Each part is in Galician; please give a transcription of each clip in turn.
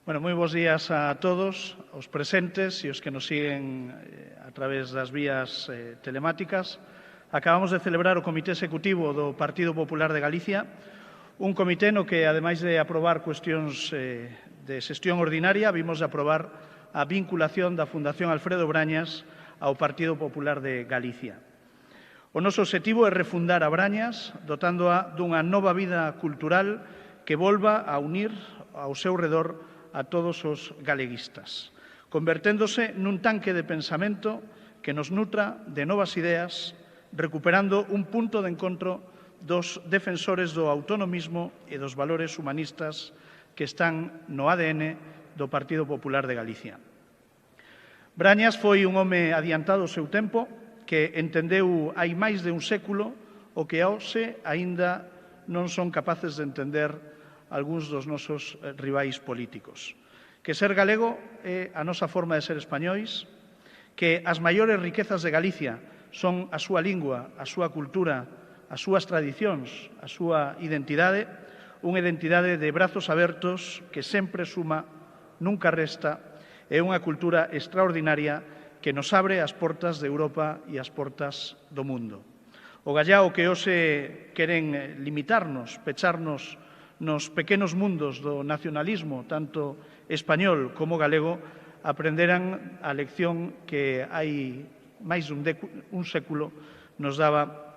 Bueno, moi bons días a todos, os presentes e os que nos siguen a través das vías telemáticas. Acabamos de celebrar o Comité Executivo do Partido Popular de Galicia, un comité no que, ademais de aprobar cuestións de xestión ordinaria, vimos de aprobar a vinculación da Fundación Alfredo Brañas ao Partido Popular de Galicia. O noso obxectivo é refundar a Brañas, dotándoa dunha nova vida cultural que volva a unir ao seu redor a todos os galeguistas, converténdose nun tanque de pensamento que nos nutra de novas ideas, recuperando un punto de encontro dos defensores do autonomismo e dos valores humanistas que están no ADN do Partido Popular de Galicia. Brañas foi un home adiantado ao seu tempo que entendeu hai máis de un século o que hoxe aínda non son capaces de entender algúns dos nosos rivais políticos. Que ser galego é a nosa forma de ser españois, que as maiores riquezas de Galicia son a súa lingua, a súa cultura, as súas tradicións, a súa identidade, unha identidade de brazos abertos que sempre suma, nunca resta, e unha cultura extraordinaria que nos abre as portas de Europa e as portas do mundo. O gallao que hoxe queren limitarnos, pecharnos nos pequenos mundos do nacionalismo, tanto español como galego, aprenderan a lección que hai máis dun século nos daba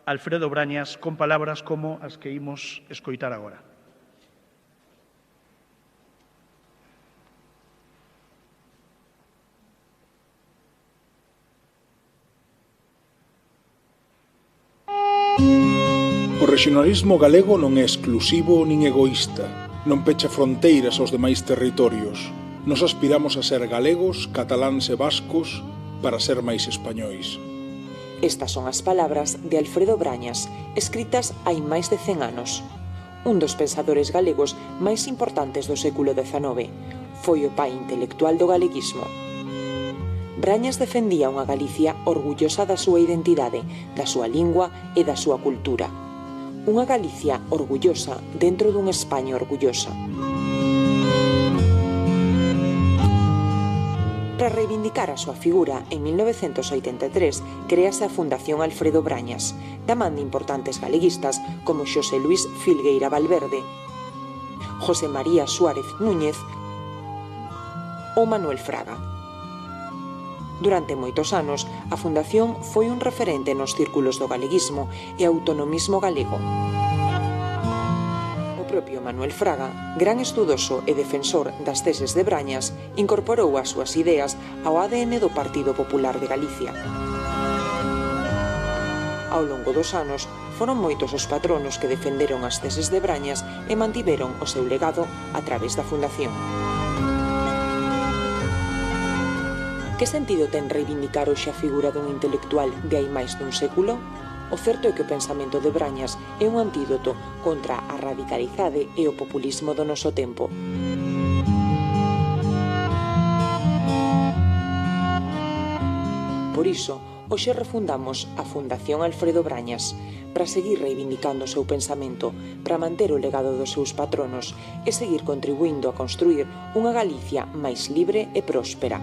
Alfredo Brañas con palabras como as que imos escoitar agora. O rexionalismo galego non é exclusivo nin egoísta, non pecha fronteiras aos demais territorios. Nos aspiramos a ser galegos, cataláns e vascos para ser máis españois. Estas son as palabras de Alfredo Brañas, escritas hai máis de 100 anos. Un dos pensadores galegos máis importantes do século XIX. Foi o pai intelectual do galeguismo. Brañas defendía unha Galicia orgullosa da súa identidade, da súa lingua e da súa cultura. Unha Galicia orgullosa dentro dunha España orgullosa. Para reivindicar a súa figura, en 1983 créase a Fundación Alfredo Brañas, da man de importantes galeguistas como Xosé Luís Filgueira Valverde, José María Suárez Núñez ou Manuel Fraga. Durante moitos anos, a Fundación foi un referente nos círculos do galeguismo e autonomismo galego. O propio Manuel Fraga, gran estudoso e defensor das teses de Brañas, incorporou as súas ideas ao ADN do Partido Popular de Galicia. Ao longo dos anos, foron moitos os patronos que defenderon as teses de Brañas e mantiveron o seu legado a través da Fundación. Que sentido ten reivindicar hoxe a figura dun intelectual de hai máis dun século? O certo é que o pensamento de Brañas é un antídoto contra a radicalidade e o populismo do noso tempo. Por iso, hoxe refundamos a Fundación Alfredo Brañas para seguir reivindicando o seu pensamento, para manter o legado dos seus patronos e seguir contribuindo a construir unha Galicia máis libre e próspera.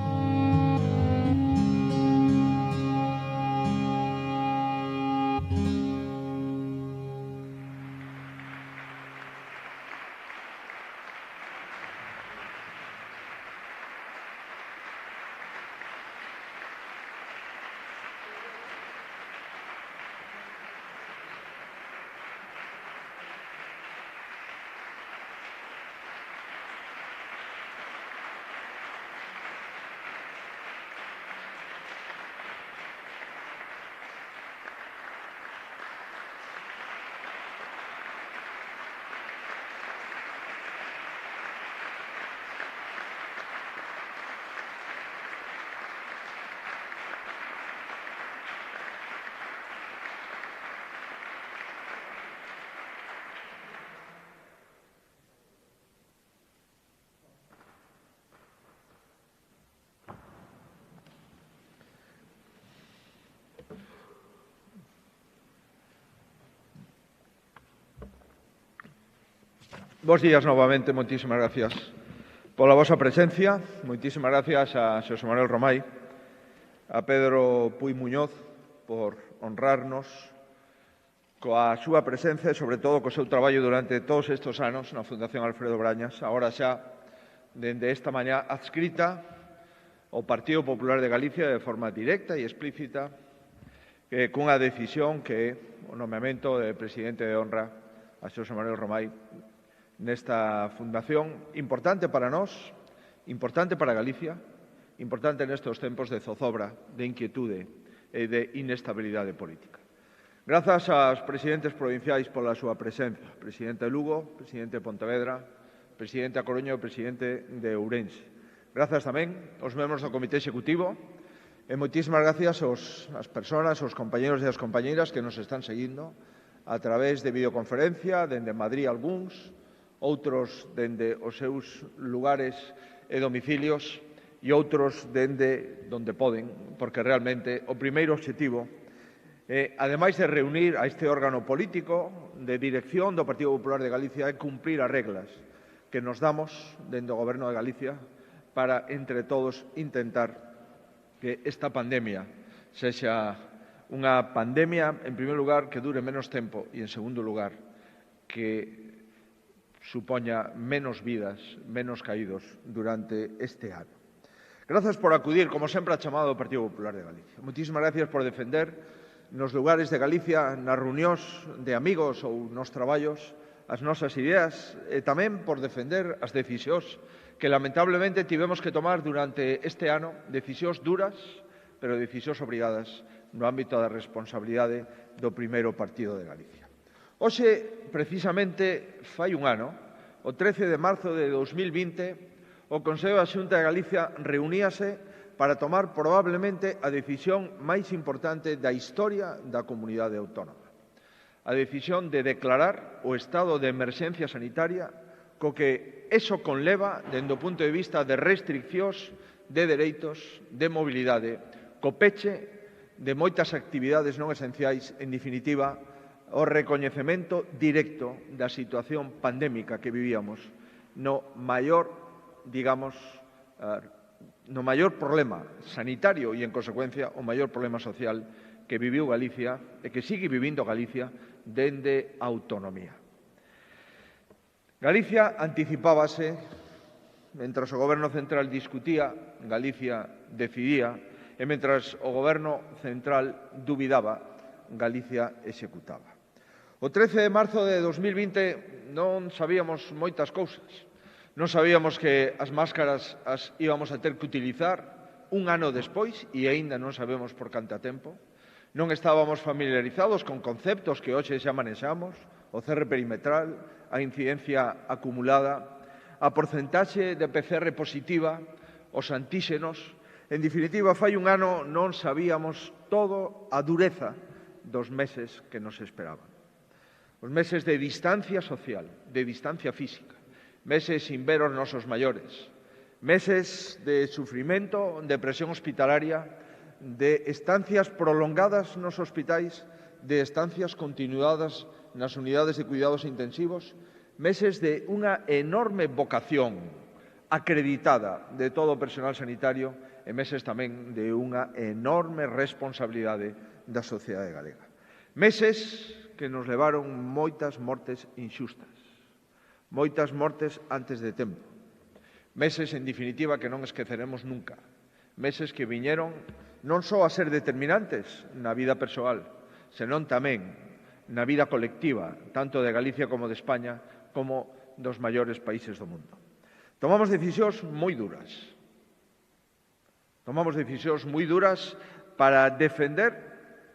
Bos días novamente, moitísimas gracias pola vosa presencia. Moitísimas gracias a Xosé Manuel Romai, a Pedro Puig Muñoz por honrarnos coa súa presencia e, sobre todo, co seu traballo durante todos estes anos na Fundación Alfredo Brañas, agora xa, dende esta mañá, adscrita ao Partido Popular de Galicia de forma directa e explícita, cunha decisión que é o nomeamento de presidente de honra a Xosé Manuel Romai nesta fundación, importante para nós, importante para Galicia, importante nestes tempos de zozobra, de inquietude e de inestabilidade política. Grazas aos presidentes provinciais pola súa presencia, presidente de Lugo, presidente de Pontevedra, presidente da Coruña e presidente de Ourense. Grazas tamén aos membros do Comité Executivo e moitísimas gracias ás persoas, aos compañeros e as compañeiras que nos están seguindo a través de videoconferencia, dende Madrid algúns, outros dende os seus lugares e domicilios e outros dende onde poden, porque realmente o primeiro obxectivo ademais de reunir a este órgano político de dirección do Partido Popular de Galicia, é cumprir as reglas que nos damos dentro do Goberno de Galicia para, entre todos, intentar que esta pandemia sexa unha pandemia, en primeiro lugar, que dure menos tempo e, en segundo lugar, que supoña menos vidas, menos caídos durante este ano. Grazas por acudir, como sempre, a chamada do Partido Popular de Galicia. Moitísimas gracias por defender nos lugares de Galicia, nas reunións de amigos ou nos traballos, as nosas ideas e tamén por defender as decisións que lamentablemente tivemos que tomar durante este ano, decisións duras, pero decisións obrigadas no ámbito da responsabilidade do primeiro partido de Galicia. Hoxe, precisamente, fai un ano, o 13 de marzo de 2020, o Consello da Xunta de Galicia reuníase para tomar probablemente a decisión máis importante da historia da comunidade autónoma. A decisión de declarar o estado de emerxencia sanitaria, co que eso conleva, dende o punto de vista de restriccións de dereitos, de mobilidade, co peche de moitas actividades non esenciais, en definitiva, o recoñecemento directo da situación pandémica que vivíamos no maior, digamos, no maior problema sanitario e, en consecuencia, o maior problema social que viviu Galicia e que sigue vivindo Galicia dende a autonomía. Galicia anticipábase, mentras o Goberno Central discutía, Galicia decidía, e mentras o Goberno Central dubidaba, Galicia executaba. O 13 de marzo de 2020 non sabíamos moitas cousas. Non sabíamos que as máscaras as íbamos a ter que utilizar un ano despois e aínda non sabemos por canto tempo. Non estábamos familiarizados con conceptos que hoxe xa manexamos, o cerre perimetral, a incidencia acumulada, a porcentaxe de PCR positiva, os antíxenos. En definitiva, fai un ano non sabíamos todo a dureza dos meses que nos esperaban. Os meses de distancia social, de distancia física, meses sin ver os nosos maiores, meses de sufrimento, de presión hospitalaria, de estancias prolongadas nos hospitais, de estancias continuadas nas unidades de cuidados intensivos, meses de unha enorme vocación acreditada de todo o personal sanitario e meses tamén de unha enorme responsabilidade da sociedade galega. Meses que nos levaron moitas mortes inxustas, moitas mortes antes de tempo. Meses, en definitiva, que non esqueceremos nunca. Meses que viñeron non só a ser determinantes na vida persoal, senón tamén na vida colectiva, tanto de Galicia como de España, como dos maiores países do mundo. Tomamos decisións moi duras. Tomamos decisións moi duras para defender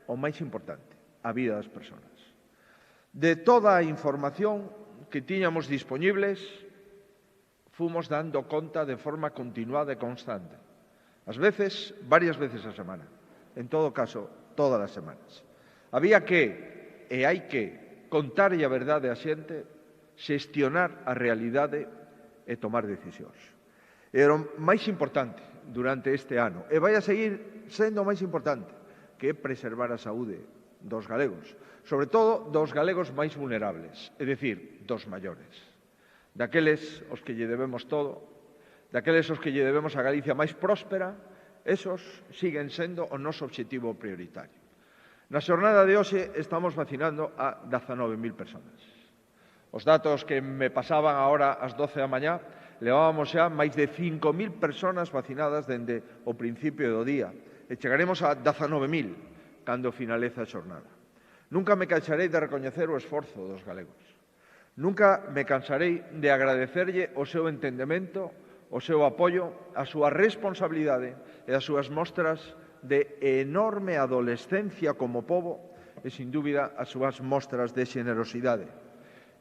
o máis importante, a vida das persoas. De toda a información que tiñamos disponibles, fomos dando conta de forma continuada e constante. Ás veces, varias veces a semana. En todo caso, todas as semanas. Había que, e hai que, contarlle a verdade a xente, xestionar a realidade e tomar decisións. Era o máis importante durante este ano, e vai a seguir sendo o máis importante, que é preservar a saúde dos galegos, sobre todo dos galegos máis vulnerables, é dicir, dos maiores, daqueles aos que lle debemos todo, daqueles os que lle debemos a Galicia máis próspera, esos siguen sendo o noso obxectivo prioritario. Na xornada de hoxe estamos vacinando a 19.000 persoas. Os datos que me pasaban agora ás 12 da mañá, levábamos xa máis de 5.000 persoas vacinadas dende o principio do día e chegaremos a 19.000 cando finalice a xornada. Nunca me cansarei de recoñecer o esforzo dos galegos. Nunca me cansarei de agradecerlle o seu entendemento, o seu apoio, a súa responsabilidade e as súas mostras de enorme adolescencia como pobo e, sin dúbida, as súas mostras de xenerosidade.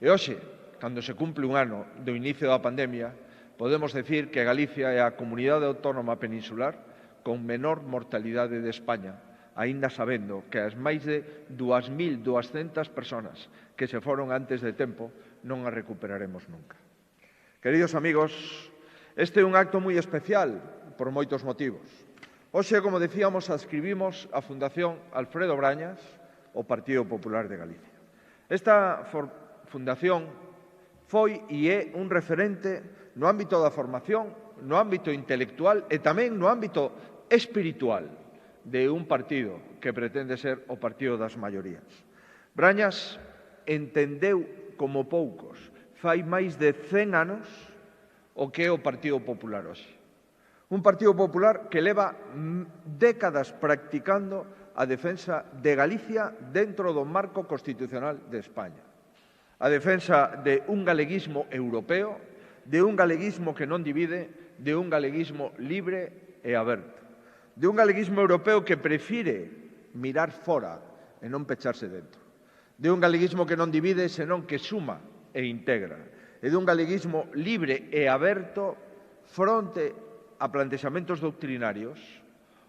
E hoxe, cando se cumple un ano do inicio da pandemia, podemos decir que Galicia é a comunidade autónoma peninsular con menor mortalidade de España, aínda sabendo que as máis de 2.200 persoas que se foron antes de tempo non as recuperaremos nunca. Queridos amigos, este é un acto moi especial por moitos motivos. Hoxe, como decíamos, adscribimos a Fundación Alfredo Brañas ao Partido Popular de Galicia. Esta fundación foi e é un referente no ámbito da formación, no ámbito intelectual e tamén no ámbito espiritual de un partido que pretende ser o partido das maiorías. Brañas entendeu como poucos, fai máis de 100 anos, o que é o Partido Popular hoxe. Un Partido Popular que leva décadas practicando a defensa de Galicia dentro do marco constitucional de España. A defensa de un galeguismo europeo, de un galeguismo que non divide, de un galeguismo libre e aberto. De un galeguismo europeo que prefire mirar fora e non pecharse dentro. De un galeguismo que non divide, senón que suma e integra. E de un galeguismo libre e aberto fronte a plantexamentos doctrinarios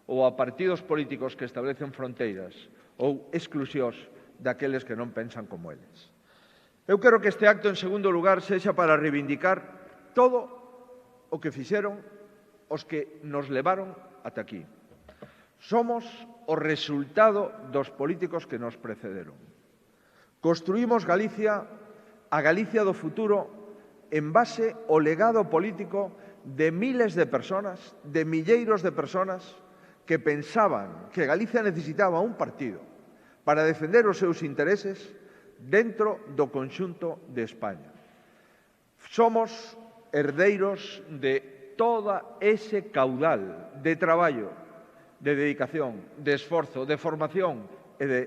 ou a partidos políticos que establecen fronteiras ou exclusións daqueles que non pensan como eles. Eu quero que este acto, en segundo lugar, sexa para reivindicar todo o que fixeron os que nos levaron ata aquí. Somos o resultado dos políticos que nos precederon. Construímos Galicia, a Galicia do futuro, en base ao legado político de miles de persoas, de milleiros de persoas que pensaban que Galicia necesitaba un partido para defender os seus intereses dentro do conxunto de España. Somos herdeiros de todo ese caudal de traballo, de dedicación, de esforzo, de formación e de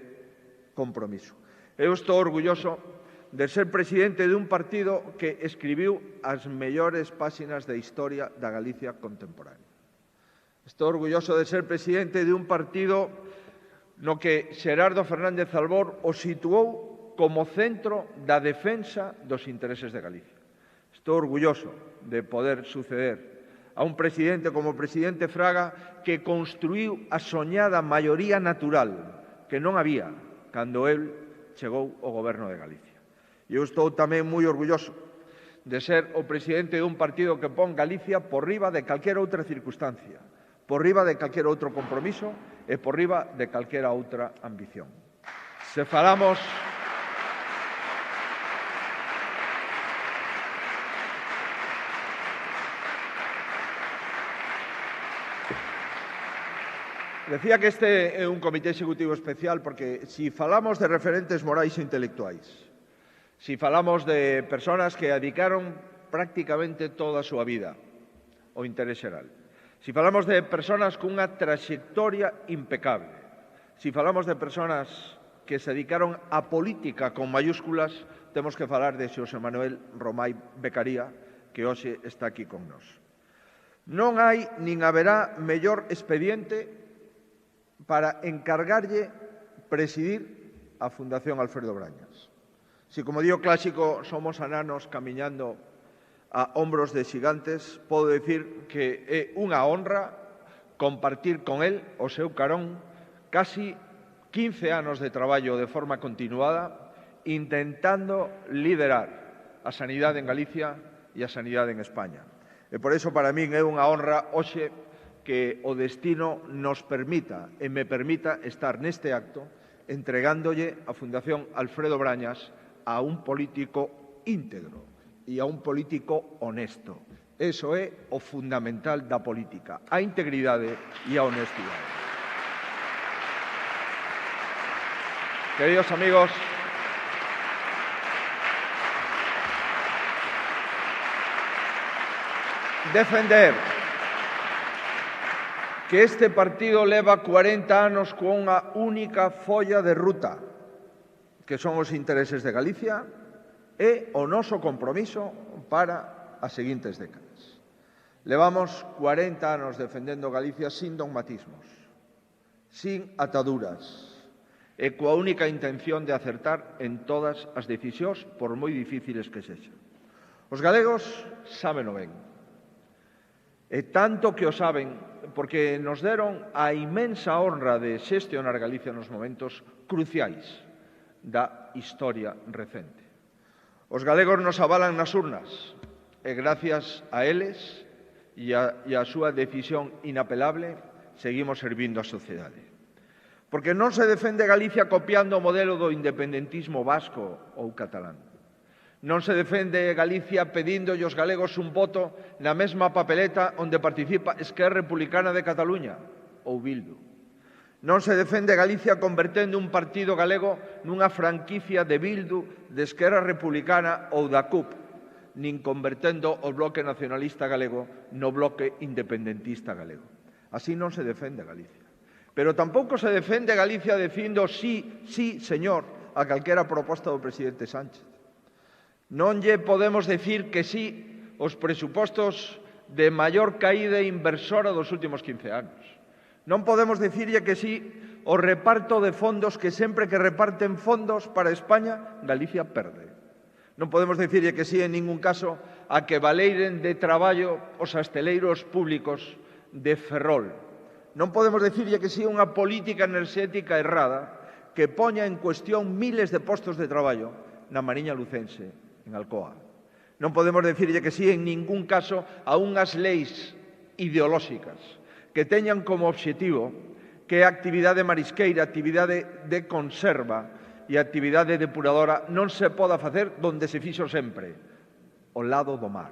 compromiso. Eu estou orgulloso de ser presidente de un partido que escribiu as mellores páxinas da historia da Galicia contemporánea. Estou orgulloso de ser presidente de un partido no que Xerardo Fernández Albor o situou como centro da defensa dos intereses de Galicia. Estou orgulloso de poder suceder a un presidente como o presidente Fraga que construíu a soñada maioría natural que non había cando el chegou ao goberno de Galicia. E eu estou tamén moi orgulloso de ser o presidente dun partido que pon Galicia por riba de calquera outra circunstancia, por riba de calquera outro compromiso e por riba de calquera outra ambición. Se falamos Decía que este é un comité executivo especial porque si falamos de referentes morais e intelectuais, si falamos de persoas que dedicaron prácticamente toda a súa vida ao interés xeral, si falamos de persoas cunha traxectoria impecable, si falamos de persoas que se dedicaron á política con mayúsculas, temos que falar de Xosé Manuel Romai Becaría, que hoxe está aquí con nós. Non hai nin haberá mellor expediente para encargarlle presidir a Fundación Alfredo Brañas. Si, como digo clásico, somos ananos camiñando a hombros de xigantes, podo dicir que é unha honra compartir con el o seu carón casi 15 anos de traballo de forma continuada intentando liderar a sanidade en Galicia e a sanidade en España. E por iso para min é unha honra hoxe que o destino nos permita e me permita estar neste acto entregándolle a Fundación Alfredo Brañas a un político íntegro e a un político honesto Eso é o fundamental da política, a integridade e a honestidade. Queridos amigos, defender que este partido leva 40 anos cunha única folla de ruta, que son os intereses de Galicia, é o noso compromiso para as seguintes décadas. Levamos 40 anos defendendo Galicia sin dogmatismos, sin ataduras, e coa única intención de acertar en todas as decisións, por moi difíciles que sexan. Os galegos sábeno ben. E tanto que o saben, porque nos deron a inmensa honra de xestionar Galicia nos momentos cruciais da historia recente. Os galegos nos avalan nas urnas, e gracias a eles e a súa decisión inapelable seguimos servindo a sociedade. Porque non se defende Galicia copiando o modelo do independentismo vasco ou catalán. Non se defende Galicia pedíndolle aos galegos un voto na mesma papeleta onde participa Esquerra Republicana de Cataluña ou Bildu. Non se defende Galicia convertendo un partido galego nunha franquicia de Bildu, de Esquerra Republicana ou da CUP, nin convertendo o bloque nacionalista galego no bloque independentista galego. Así non se defende Galicia. Pero tampouco se defende Galicia dicindo sí, sí, señor, a calquera proposta do presidente Sánchez. Non lle podemos decir que sí aos presupostos de maior caída inversora dos últimos 15 anos. Non podemos dicirlle que sí ao reparto de fondos que sempre que reparten fondos para España, Galicia perde. Non podemos dicirlle que sí en ningún caso a que valeiren de traballo os asteleiros públicos de Ferrol. Non podemos dicirlle que sí a unha política enerxética errada que poña en cuestión miles de postos de traballo na Mariña Lucense, en Alcoa. Non podemos dicirlle que sí en ningún caso a unhas leis ideolóxicas que teñan como obxectivo que a actividade marisqueira, actividade de conserva e a actividade depuradora non se poda facer donde se fixo sempre, ao lado do mar.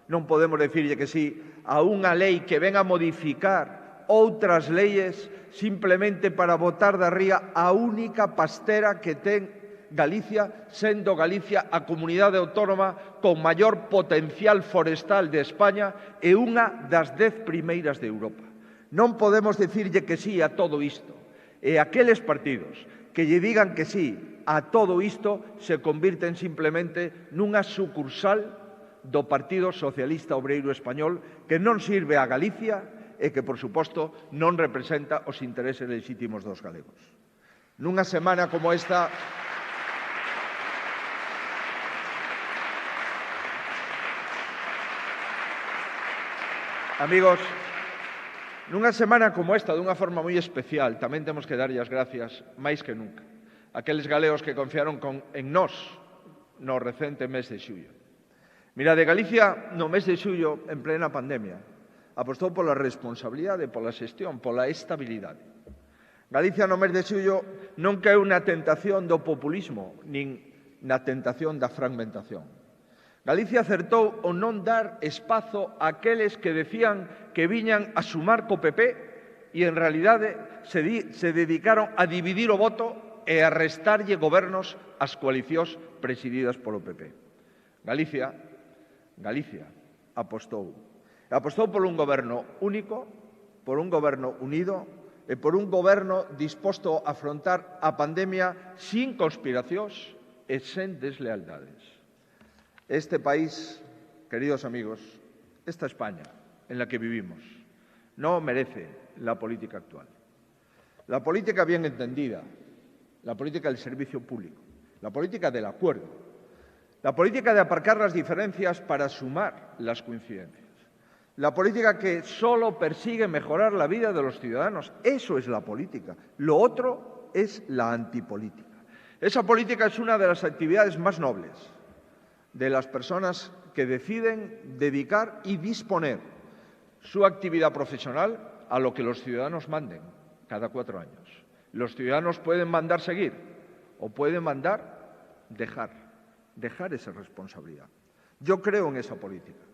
Non podemos dicirlle que sí a unha lei que ven a modificar outras leyes simplemente para botar da ría a única pastera que ten Galicia, sendo Galicia a comunidade autónoma con maior potencial forestal de España e unha das 10 primeiras de Europa. Non podemos dicirlle que sí a todo isto. E aqueles partidos que lle digan que sí a todo isto se convirten simplemente nunha sucursal do Partido Socialista Obreiro Español que non sirve a Galicia e que, por suposto, non representa os intereses legítimos dos galegos. Nunha semana como esta, amigos, nunha semana como esta, dunha forma moi especial, tamén temos que darlle as gracias, máis que nunca, aqueles galegos que confiaron en nós no recente mes de xullo. Mirade, Galicia, no mes de xullo, en plena pandemia, apostou pola responsabilidade, pola xestión, pola estabilidade. Galicia, no mes de xullo, non caeu na tentación do populismo, nin na tentación da fragmentación. Galicia acertou o non dar espazo àqueles que decían que viñan a sumar co PP e, en realidade, se dedicaron a dividir o voto e a restarlle gobernos ás coalicións presididas polo PP. Galicia apostou. Apostou por un goberno único, por un goberno unido e por un goberno disposto a afrontar a pandemia sin conspiracións e sen deslealdades. Este país, queridos amigos, esta España en la que vivimos, no merece la política actual. La política bien entendida, la política del servicio público, la política del acuerdo, la política de aparcar las diferencias para sumar las coincidencias, la política que solo persigue mejorar la vida de los ciudadanos. Eso es la política. Lo otro es la antipolítica. Esa política es una de las actividades más nobles de las personas que deciden dedicar y disponer su actividad profesional a lo que los ciudadanos manden cada 4 años. Los ciudadanos pueden mandar seguir o pueden mandar dejar esa responsabilidad. Yo creo en esa política.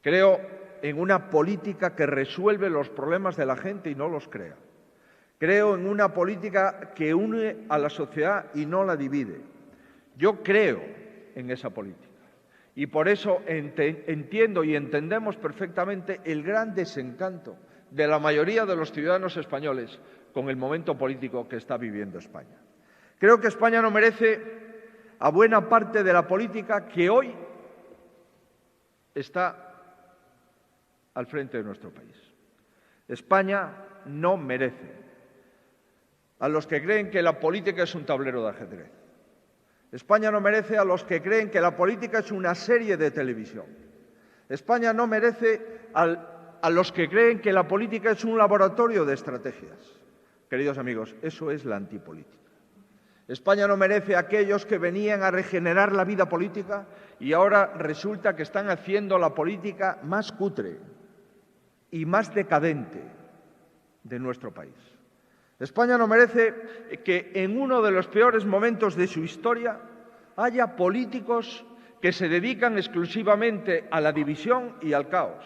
Creo en una política que resuelve los problemas de la gente y no los crea. Creo en una política que une a la sociedad y no la divide. Yo creo en esa política y por eso entiendo y entendemos perfectamente el gran desencanto de la mayoría de los ciudadanos españoles con el momento político que está viviendo España. Creo que España no merece a buena parte de la política que hoy está al frente de nuestro país. España no merece a los que creen que la política es un tablero de ajedrez. España no merece a los que creen que la política es una serie de televisión. España no merece a los que creen que la política es un laboratorio de estrategias. Queridos amigos, eso es la antipolítica. España no merece a aquellos que venían a regenerar la vida política y ahora resulta que están haciendo la política más cutre y más decadente de nuestro país. España no merece que en uno de los peores momentos de su historia haya políticos que se dedican exclusivamente a la división y al caos.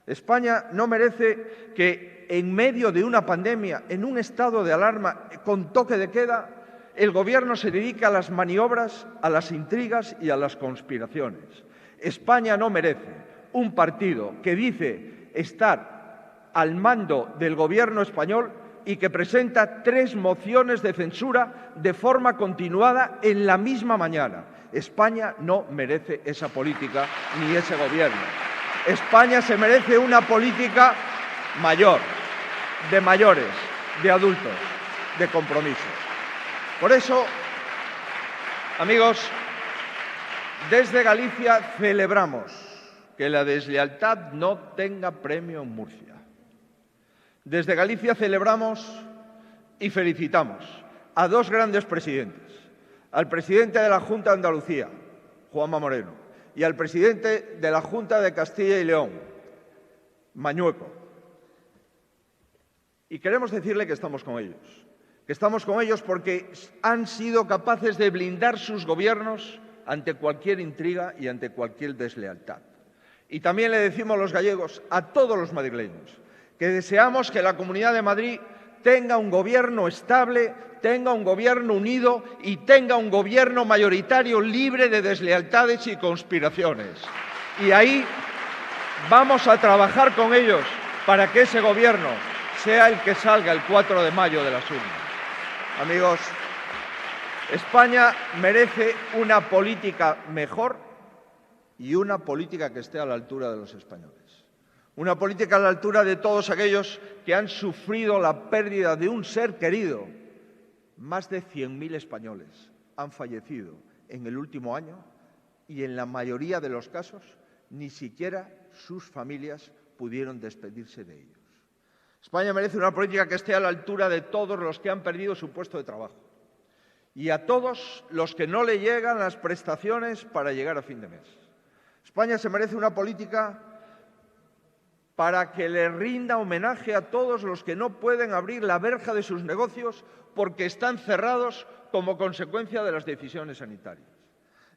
España no merece que en medio de una pandemia, en un estado de alarma con toque de queda, el Gobierno se dedique a las maniobras, a las intrigas y a las conspiraciones. España no merece un partido que dice estar al mando del Gobierno español y que presenta 3 mociones de censura de forma continuada en la misma mañana. España no merece esa política ni ese Gobierno. España se merece una política mayor, de mayores, de adultos, de compromiso. Por eso, amigos, desde Galicia celebramos que la deslealtad no tenga premio en Murcia. Desde Galicia celebramos y felicitamos a 2 grandes presidentes, al presidente de la Junta de Andalucía, Juanma Moreno, y al presidente de la Junta de Castilla y León, Mañueco. Y queremos decirle que estamos con ellos porque han sido capaces de blindar sus gobiernos ante cualquier intriga y ante cualquier deslealtad. Y también le decimos los gallegos, a todos los madrileños, que deseamos que la Comunidad de Madrid tenga un gobierno estable, tenga un gobierno unido y tenga un gobierno mayoritario libre de deslealtades y conspiraciones. Y ahí vamos a trabajar con ellos para que ese gobierno sea el que salga el 4 de mayo de las urnas. Amigos, España merece una política mejor y una política que esté a la altura de los españoles. Una política a la altura de todos aquellos que han sufrido la pérdida de un ser querido. Más de 100.000 españoles han fallecido en el último año y en la mayoría de los casos ni siquiera sus familias pudieron despedirse de ellos. España merece una política que esté a la altura de todos los que han perdido su puesto de trabajo y a todos los que no le llegan las prestaciones para llegar a fin de mes. España se merece una política para que le rinda homenaje a todos los que no pueden abrir la verja de sus negocios porque están cerrados como consecuencia de las decisiones sanitarias.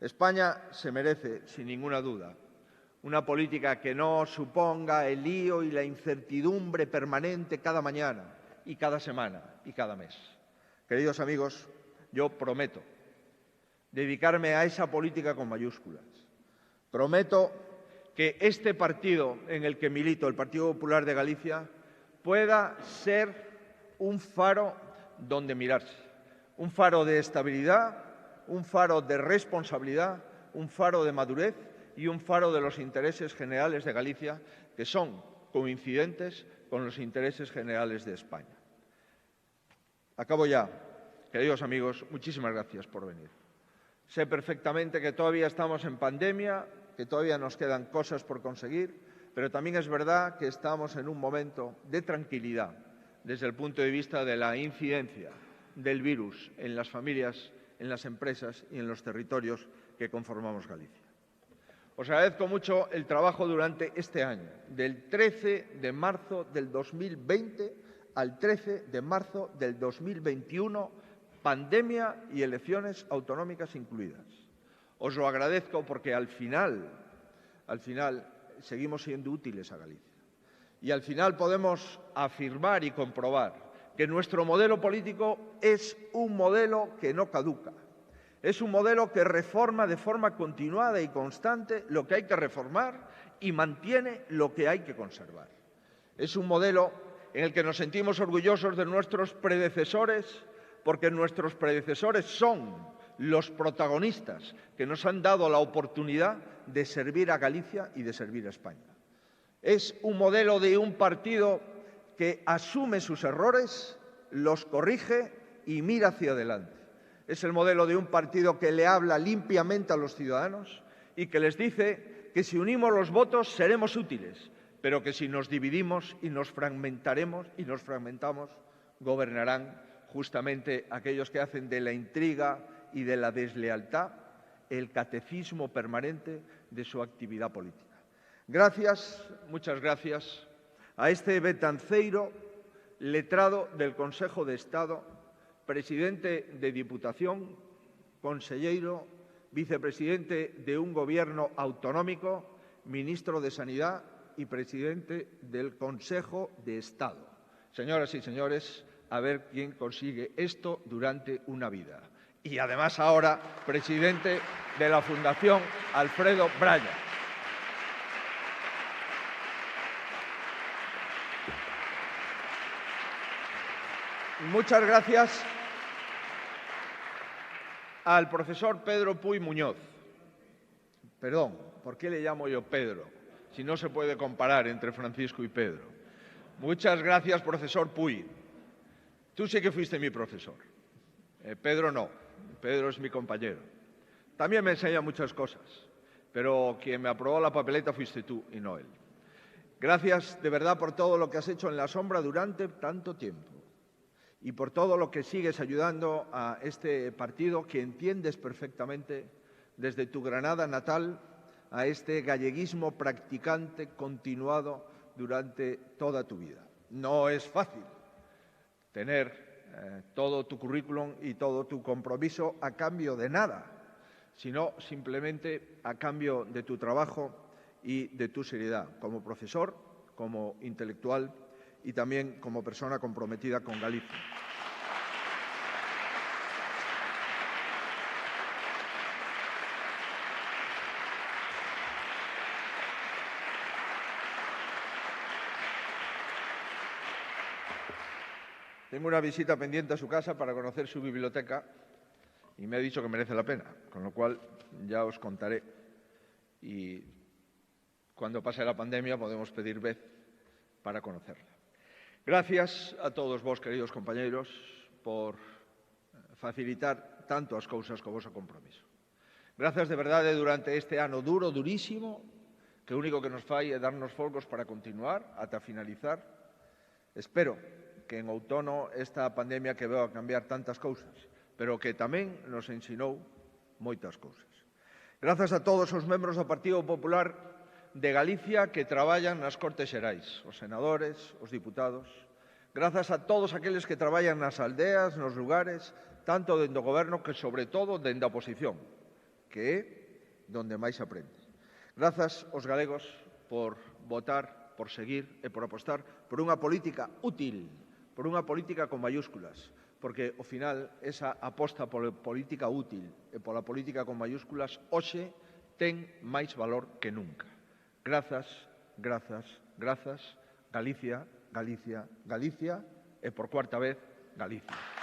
España se merece, sin ninguna duda, una política que no suponga el lío y la incertidumbre permanente cada mañana y cada semana y cada mes. Queridos amigos, yo prometo dedicarme a esa política con mayúsculas. Prometo que este partido en el que milito, el Partido Popular de Galicia, pueda ser un faro donde mirarse, un faro de estabilidad, un faro de responsabilidad, un faro de madurez y un faro de los intereses generales de Galicia, que son coincidentes con los intereses generales de España. Acabo ya. Queridos amigos, muchísimas gracias por venir. Sé perfectamente que todavía estamos en pandemia, que todavía nos quedan cosas por conseguir, pero también es verdad que estamos en un momento de tranquilidad desde el punto de vista de la incidencia del virus en las familias, en las empresas y en los territorios que conformamos Galicia. Os agradezco mucho el trabajo durante este año, del 13 de marzo del 2020 al 13 de marzo del 2021, pandemia y elecciones autonómicas incluidas. Os lo agradezco porque al final seguimos siendo útiles a Galicia. Y al final podemos afirmar y comprobar que nuestro modelo político es un modelo que no caduca. Es un modelo que reforma de forma continuada y constante lo que hay que reformar y mantiene lo que hay que conservar. Es un modelo en el que nos sentimos orgullosos de nuestros predecesores, porque nuestros predecesores son los protagonistas que nos han dado la oportunidad de servir a Galicia y de servir a España. Es un modelo de un partido que asume sus errores, los corrige y mira hacia adelante. Es el modelo de un partido que le habla limpiamente a los ciudadanos y que les dice que si unimos los votos seremos útiles, pero que si nos dividimos y nos fragmentamos, gobernarán justamente aquellos que hacen de la intriga y de la deslealtad el catecismo permanente de su actividad política. Gracias, muchas gracias, a este betanceiro letrado del Consejo de Estado, presidente de Diputación, conselleiro, vicepresidente de un gobierno autonómico, ministro de Sanidad y presidente del Consejo de Estado. Señoras y señores, a ver quién consigue esto durante una vida. Y además ahora presidente de la Fundación Alfredo Braya. Muchas gracias al profesor Pedro Puy Muñoz. Perdón, ¿por qué le llamo yo Pedro? Si no se puede comparar entre Francisco y Pedro. Muchas gracias, profesor Puy. Tú sí que fuiste mi profesor. Pedro no. Pedro es mi compañero. También me enseña muchas cosas, pero quien me aprobó la papeleta fuiste tú y no él. Gracias de verdad por todo lo que has hecho en la sombra durante tanto tiempo y por todo lo que sigues ayudando a este partido que entiendes perfectamente desde tu Granada natal a este galleguismo practicante continuado durante toda tu vida. No es fácil tener todo tu currículum y todo tu compromiso a cambio de nada, sino simplemente a cambio de tu trabajo y de tu seriedad como profesor, como intelectual y también como persona comprometida con Galicia. Tengo una visita pendiente a su casa para conocer su biblioteca y me ha dicho que merece la pena, con lo cual ya os contaré. Y cuando pase la pandemia podemos pedir vez para conocerla. Gracias a todos vos, queridos compañeros, por facilitar tanto as cousas co voso compromiso. Gracias de verdade durante este ano duro, durísimo, que o único que nos fai é darnos folgos para continuar ata finalizar. Espero que en outono esta pandemia que veo a cambiar tantas cousas, pero que tamén nos ensinou moitas cousas. Grazas a todos os membros do Partido Popular de Galicia que traballan nas Cortes Xerais, os senadores, os diputados. Grazas a todos aqueles que traballan nas aldeas, nos lugares, tanto dende o goberno que, sobre todo, dende a oposición, que é donde máis aprende. Grazas aos galegos por votar, por seguir e por apostar por unha política útil, por unha política con mayúsculas, porque, ao final, esa aposta pola política útil e pola política con mayúsculas hoxe ten máis valor que nunca. Grazas, grazas, grazas, Galicia, Galicia, Galicia e, por cuarta vez, Galicia.